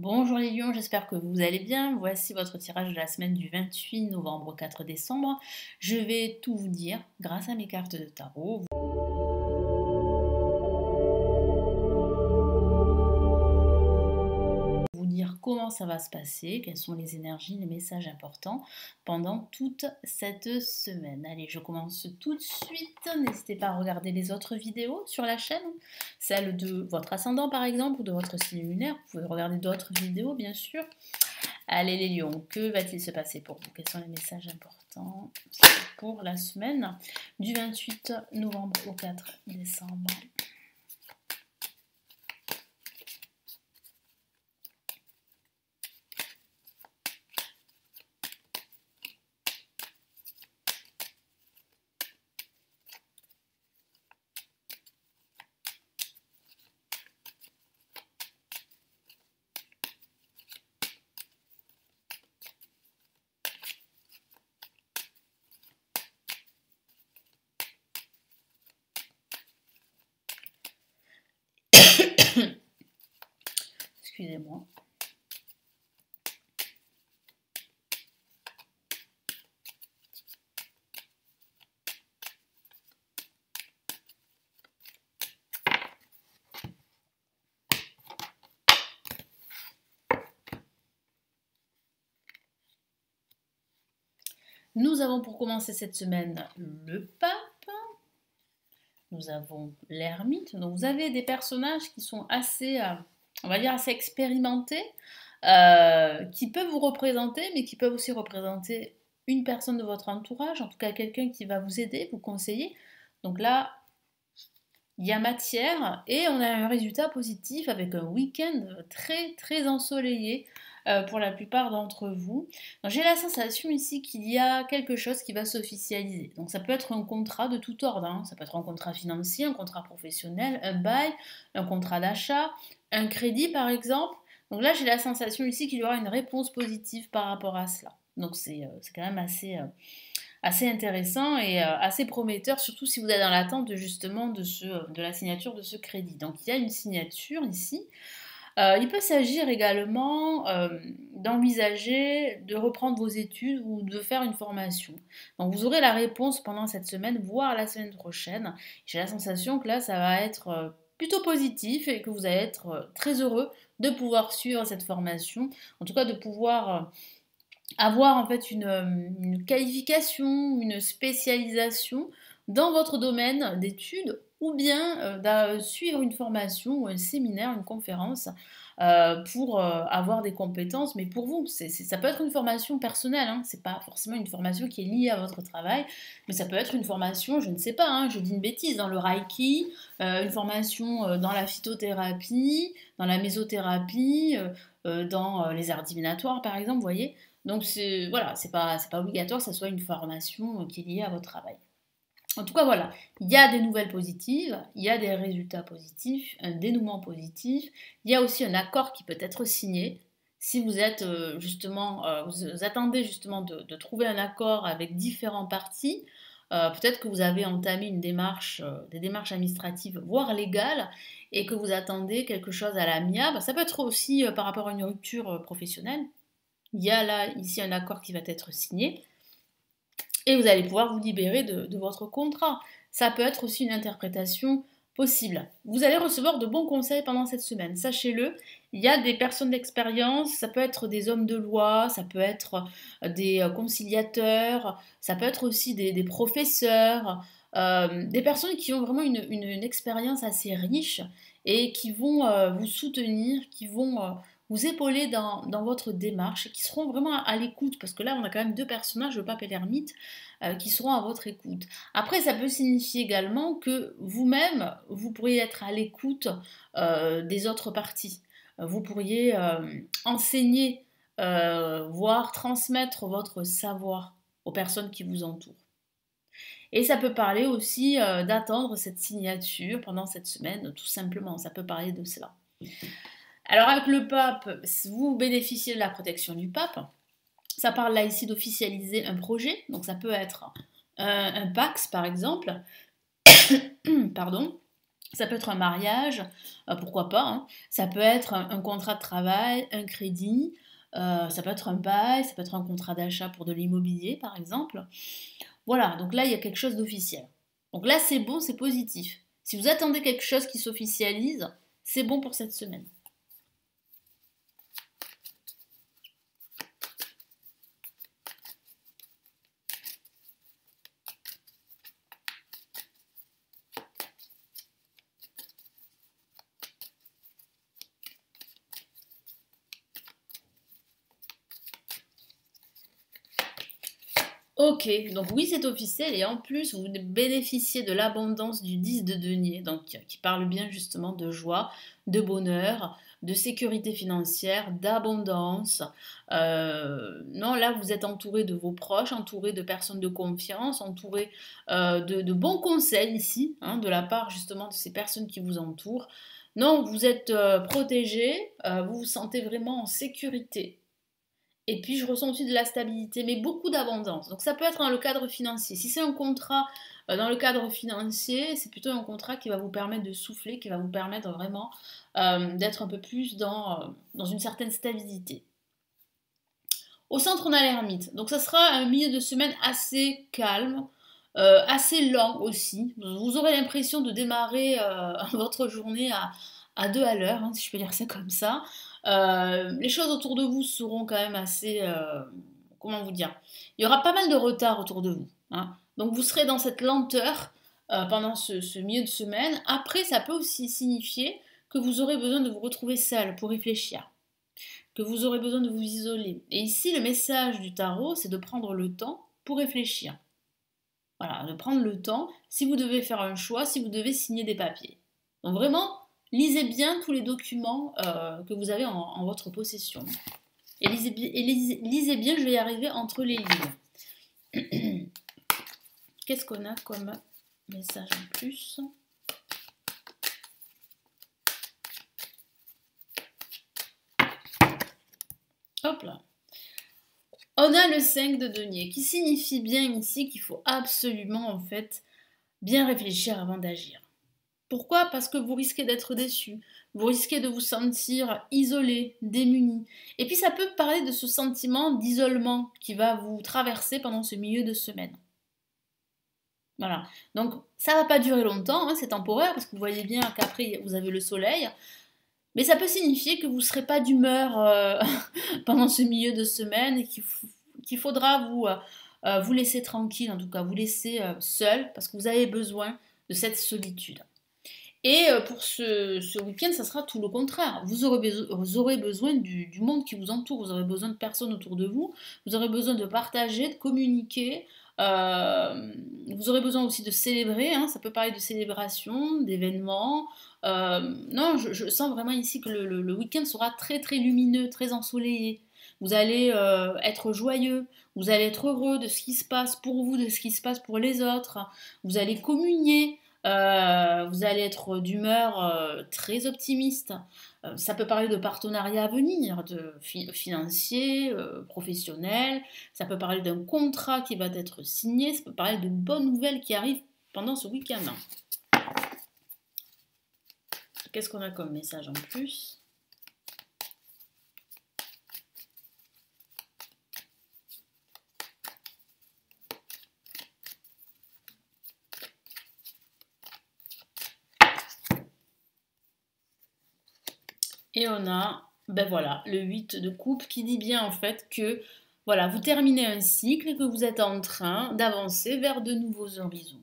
Bonjour les lions, j'espère que vous allez bien. Voici votre tirage de la semaine du 28 novembre au 4 décembre. Je vais tout vous dire grâce à mes cartes de tarot. Vous dire comment ça va se passer, quelles sont les énergies, les messages importants pendant toute cette semaine. Allez, je commence tout de suite. N'hésitez pas à regarder les autres vidéos sur la chaîne, celle de votre ascendant par exemple ou de votre signe lunaire. Vous pouvez regarder d'autres vidéos bien sûr. Allez les lions, que va-t-il se passer pour vous? Quels sont les messages importants pour la semaine du 28 novembre au 4 décembre? Excusez-moi. Nous avons pour commencer cette semaine le pape. Nous avons l'ermite. Donc vous avez des personnages qui sont assez, on va dire, assez expérimentés, qui peuvent vous représenter, mais qui peuvent aussi représenter une personne de votre entourage, en tout cas quelqu'un qui va vous aider, vous conseiller. Donc là, il y a matière et on a un résultat positif avec un week-end très très ensoleillé pour la plupart d'entre vous. J'ai la sensation ici qu'il y a quelque chose qui va s'officialiser. Donc ça peut être un contrat de tout ordre, hein. Ça peut être un contrat financier, un contrat professionnel, un bail, un contrat d'achat, un crédit par exemple. Donc là j'ai la sensation ici qu'il y aura une réponse positive par rapport à cela. Donc c'est quand même assez intéressant et assez prometteur, surtout si vous êtes dans l'attente de, justement de la signature de ce crédit. Donc il y a une signature ici. Il peut s'agir également d'envisager de reprendre vos études ou de faire une formation. Donc vous aurez la réponse pendant cette semaine, voire la semaine prochaine. J'ai la sensation que là, ça va être plutôt positif et que vous allez être très heureux de pouvoir suivre cette formation. En tout cas, de pouvoir avoir en fait une qualification, une spécialisation dans votre domaine d'études ou bien suivre une formation ou un séminaire, une conférence pour avoir des compétences, mais pour vous, ça peut être une formation personnelle, hein, c'est pas forcément une formation qui est liée à votre travail, mais ça peut être une formation, je ne sais pas, hein, je dis une bêtise, dans le Reiki, une formation dans la phytothérapie, dans la mésothérapie, dans les arts divinatoires par exemple, vous voyez. Donc voilà, c'est pas obligatoire que ça soit une formation qui est liée à votre travail. En tout cas, voilà, il y a des nouvelles positives, il y a des résultats positifs, un dénouement positif, il y a aussi un accord qui peut être signé. Si vous êtes vous attendez justement de trouver un accord avec différents partis, peut-être que vous avez entamé des démarches administratives, voire légales, et que vous attendez quelque chose à l'amiable. Ça peut être aussi par rapport à une rupture professionnelle. Il y a là, ici, un accord qui va être signé et vous allez pouvoir vous libérer de votre contrat. Ça peut être aussi une interprétation possible. Vous allez recevoir de bons conseils pendant cette semaine, sachez-le. Il y a des personnes d'expérience, ça peut être des hommes de loi, ça peut être des conciliateurs, ça peut être aussi des professeurs, des personnes qui ont vraiment une expérience assez riche et qui vont vous soutenir, qui vont vous épauler dans votre démarche, qui seront vraiment à l'écoute, parce que là on a quand même deux personnages, le pape et l'ermite, qui seront à votre écoute. Après, ça peut signifier également que vous-même, vous pourriez être à l'écoute des autres parties. Vous pourriez enseigner, voire transmettre votre savoir aux personnes qui vous entourent. Et ça peut parler aussi d'attendre cette signature pendant cette semaine, tout simplement. Ça peut parler de cela. Alors avec le pape, vous bénéficiez de la protection du pape. Ça parle là ici d'officialiser un projet. Donc ça peut être un PAX par exemple. Pardon. Ça peut être un mariage, pourquoi pas, hein. Ça peut être un contrat de travail, un crédit, ça peut être un bail, ça peut être un contrat d'achat pour de l'immobilier, par exemple. Voilà, donc là, il y a quelque chose d'officiel. Donc là, c'est bon, c'est positif. Si vous attendez quelque chose qui s'officialise, c'est bon pour cette semaine. Ok, donc oui, c'est officiel et en plus, vous bénéficiez de l'abondance du 10 de denier, donc qui parle bien justement de joie, de bonheur, de sécurité financière, d'abondance. Non, là, vous êtes entouré de vos proches, entouré de personnes de confiance, entouré de bons conseils ici, hein, de la part justement de ces personnes qui vous entourent. Non, vous êtes protégé, vous vous sentez vraiment en sécurité. Et puis je ressens aussi de la stabilité, mais beaucoup d'abondance. Donc ça peut être dans le cadre financier. Si c'est un contrat dans le cadre financier, c'est plutôt un contrat qui va vous permettre de souffler, qui va vous permettre vraiment d'être un peu plus dans une certaine stabilité. Au centre, on a l'ermite. Donc ça sera un milieu de semaine assez calme, assez lent aussi. Vous aurez l'impression de démarrer votre journée à 2 à l'heure, hein, si je peux dire ça comme ça. Les choses autour de vous seront quand même assez... comment vous dire? Il y aura pas mal de retard autour de vous, hein. Donc vous serez dans cette lenteur pendant ce milieu de semaine. Après, ça peut aussi signifier que vous aurez besoin de vous retrouver seul pour réfléchir, que vous aurez besoin de vous isoler. Et ici, le message du tarot, c'est de prendre le temps pour réfléchir. Voilà, de prendre le temps si vous devez faire un choix, si vous devez signer des papiers. Donc vraiment, lisez bien tous les documents que vous avez en votre possession. Et lisez bien, je vais y arriver, entre les lignes. Qu'est-ce qu'on a comme message en plus? Hop là. On a le 5 de denier qui signifie bien ici qu'il faut absolument en fait bien réfléchir avant d'agir. Pourquoi? Parce que vous risquez d'être déçu, vous risquez de vous sentir isolé, démuni. Et puis ça peut parler de ce sentiment d'isolement qui va vous traverser pendant ce milieu de semaine. Voilà. Donc ça va pas durer longtemps, hein, c'est temporaire parce que vous voyez bien qu'après vous avez le soleil. Mais ça peut signifier que vous ne serez pas d'humeur pendant ce milieu de semaine et qu'il faudra vous laisser tranquille, en tout cas vous laisser seul parce que vous avez besoin de cette solitude. Et pour ce week-end, ça sera tout le contraire. Vous aurez besoin du monde qui vous entoure, vous aurez besoin de personnes autour de vous, vous aurez besoin de partager, de communiquer, vous aurez besoin aussi de célébrer, hein, ça peut parler de célébration, d'événements. Non, je sens vraiment ici que le week-end sera très très lumineux, très ensoleillé. Vous allez être joyeux, vous allez être heureux de ce qui se passe pour vous, de ce qui se passe pour les autres. Vous allez communier. Vous allez être d'humeur très optimiste. Ça peut parler de partenariats à venir, de financiers, professionnels. Ça peut parler d'un contrat qui va être signé. Ça peut parler de bonnes nouvelles qui arrivent pendant ce week-end. Qu'est-ce qu'on a comme message en plus? Et on a, ben voilà, le 8 de coupe qui dit bien en fait que voilà, vous terminez un cycle et que vous êtes en train d'avancer vers de nouveaux horizons.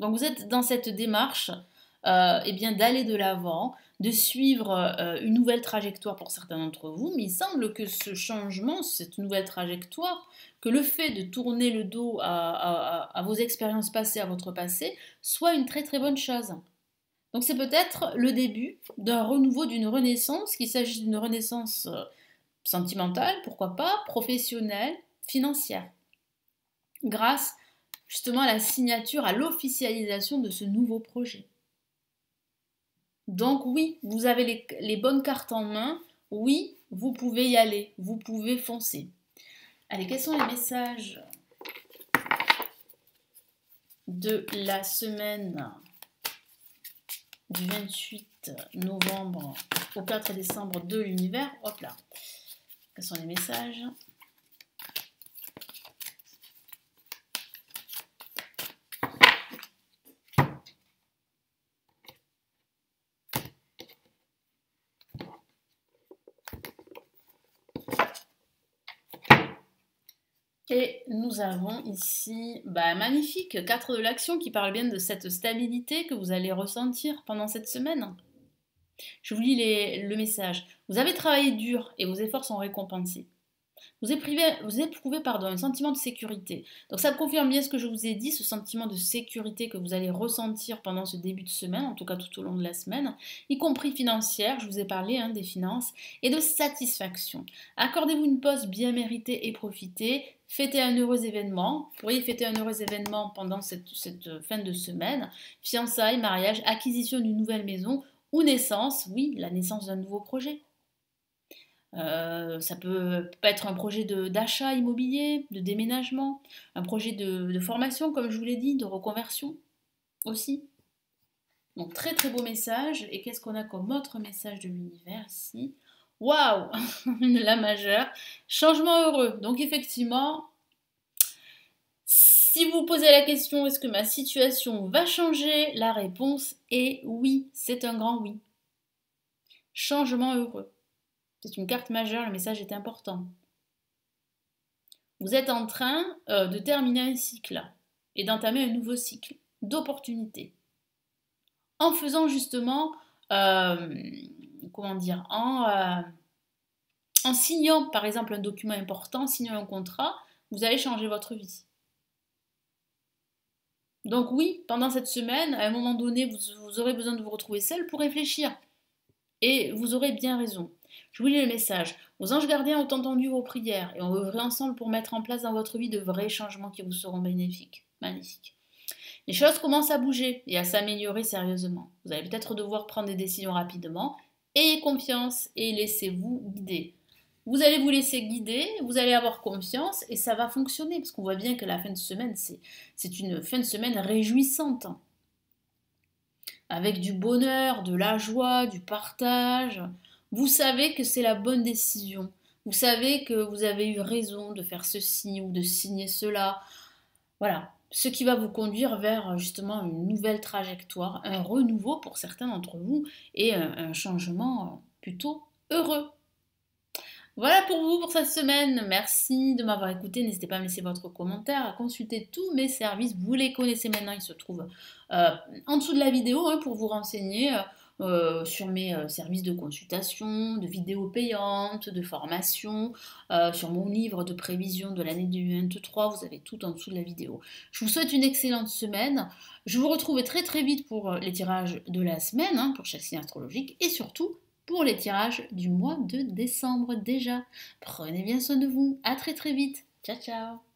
Donc vous êtes dans cette démarche eh bien, d'aller de l'avant, de suivre une nouvelle trajectoire pour certains d'entre vous, mais il semble que ce changement, cette nouvelle trajectoire, que le fait de tourner le dos à vos expériences passées, à votre passé, soit une très très bonne chose. Donc c'est peut-être le début d'un renouveau, d'une renaissance, qu'il s'agisse d'une renaissance sentimentale, pourquoi pas, professionnelle, financière, grâce justement à la signature, à l'officialisation de ce nouveau projet. Donc oui, vous avez les bonnes cartes en main, oui, vous pouvez y aller, vous pouvez foncer. Allez, quels sont les messages de la semaine du 28 novembre au 4 décembre de l'univers. Hop là. Quels sont les messages? Et nous avons ici, magnifique, 4 de l'action qui parle bien de cette stabilité que vous allez ressentir pendant cette semaine. Je vous lis le message. Vous avez travaillé dur et vos efforts sont récompensés. Vous éprouvez un sentiment de sécurité. Donc ça confirme bien ce que je vous ai dit, ce sentiment de sécurité que vous allez ressentir pendant ce début de semaine, en tout cas tout au long de la semaine, y compris financière, je vous ai parlé des finances, et de satisfaction. Accordez-vous une pause bien méritée et profitez. Fêtez un heureux événement. Vous pourriez fêter un heureux événement pendant cette fin de semaine. Fiançailles, mariage, acquisition d'une nouvelle maison ou naissance, oui, la naissance d'un nouveau projet. Ça peut être un projet d'achat immobilier, de déménagement, un projet de formation, comme je vous l'ai dit, de reconversion aussi. Donc très très beau message. Et qu'est-ce qu'on a comme autre message de l'univers ici? Waouh, la majeure. Changement heureux. Donc effectivement, si vous posez la question, est-ce que ma situation va changer? La réponse est oui, c'est un grand oui. Changement heureux. C'est une carte majeure, le message est important. Vous êtes en train de terminer un cycle et d'entamer un nouveau cycle d'opportunités. En faisant justement, en signant par exemple un document important, signant un contrat, vous allez changer votre vie. Donc oui, pendant cette semaine, à un moment donné, vous aurez besoin de vous retrouver seul pour réfléchir. Et vous aurez bien raison. Je vous lis le message. Vos anges gardiens ont entendu vos prières et ont œuvré ensemble pour mettre en place dans votre vie de vrais changements qui vous seront bénéfiques. Magnifique. Les choses commencent à bouger et à s'améliorer sérieusement. Vous allez peut-être devoir prendre des décisions rapidement. Ayez confiance et laissez-vous guider. Vous allez vous laisser guider, vous allez avoir confiance et ça va fonctionner parce qu'on voit bien que la fin de semaine, c'est une fin de semaine réjouissante. Avec du bonheur, de la joie, du partage. Vous savez que c'est la bonne décision. Vous savez que vous avez eu raison de faire ceci ou de signer cela. Voilà, ce qui va vous conduire vers justement une nouvelle trajectoire, un renouveau pour certains d'entre vous et un changement plutôt heureux. Voilà pour vous pour cette semaine. Merci de m'avoir écouté. N'hésitez pas à me laisser votre commentaire, à consulter tous mes services. Vous les connaissez maintenant, ils se trouvent en dessous de la vidéo pour vous renseigner sur mes services de consultation, de vidéos payantes, de formation, sur mon livre de prévision de l'année 2023. Vous avez tout en dessous de la vidéo. Je vous souhaite une excellente semaine. Je vous retrouve très très vite pour les tirages de la semaine, pour chaque signe astrologique et surtout pour les tirages du mois de décembre déjà. Prenez bien soin de vous. À très très vite. Ciao ciao.